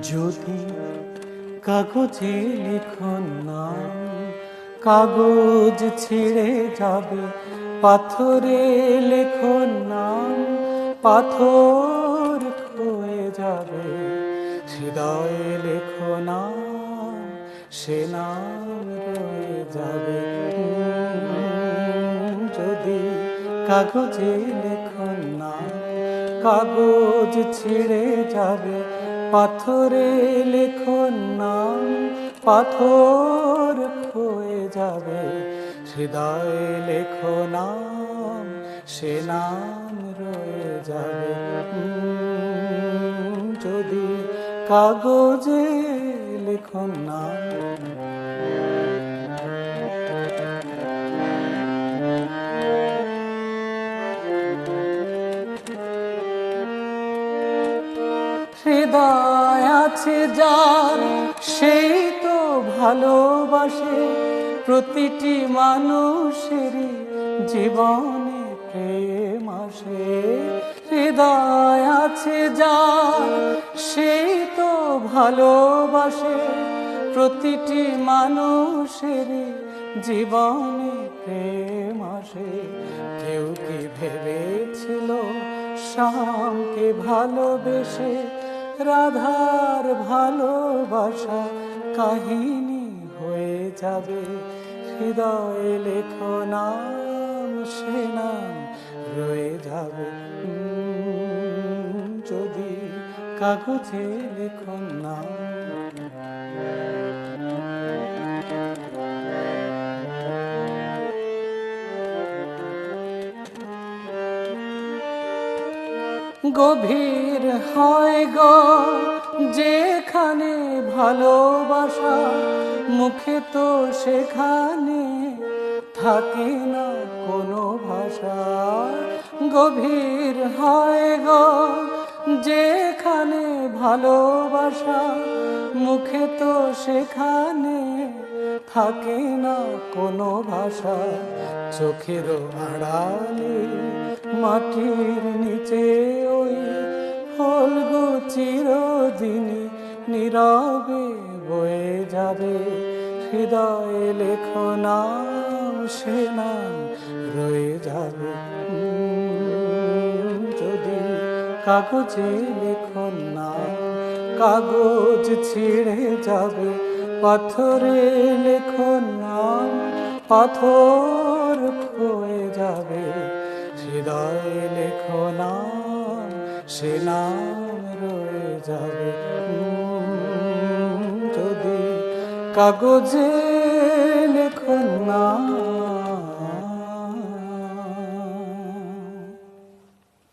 যদি কাগজে লিখন নাম, কাগজ ছিঁড়ে যাবে, পাথরে লেখন নাম, পাথর ক্ষয়ে যাবে। হৃদয়ে লেখো নাম, সে নাম রয়ে যাবে। যদি কাগজে লেখন নাম, কাগজ ছিঁড়ে যাবে, পাথরে লেখন নাম, পাথর ক্ষয়ে যাবে। হৃদয়ে লেখো নাম, সে নাম রয়ে যাবে। যদি কাগজে লেখন নাম। হৃদয় আছে যার, সেই তো ভালোবাসে, প্রতিটি মানুষেরই জীবনে প্রেম আসে। হৃদয় আছে যার, সেই তো ভালোবাসে, প্রতিটি মানুষেরই জীবনে প্রেম আসে। কেউ কি ভেবেছিল শ্যামকে ভালোবেসে রাধার ভালোবাসা কাহিনী হয়ে যাবে। হৃদয়ে লেখো নাম, সে নাম রয়ে যাবে। যদি কাগজে লেখো নাম। গভীর হয় গো যেখানে ভালোবাসা, মুখে তো সেখানে থাকে না কোনো ভাষা। গভীর হয় গো যেখানে ভালোবাসা, মুখে তো সেখানে থাকে না কোনো ভাষা। চোখেরও আড়ালে মাটির নিচে ওই ফলগু চিরদিনই নীরবে বয়ে যাবে। হৃদয়ে লেখো নাম, সে নাম রয়ে যাবে। যদি কাগজে লেখো নাম, কাগজ ছিঁড়ে যাবে, পাথরে লেখো নাম, পাথর ক্ষয়ে যাবে। হৃদয়ে লেখো নাম, সে নাম রয়ে যাবে। যদি কাগজে লেখো নাম।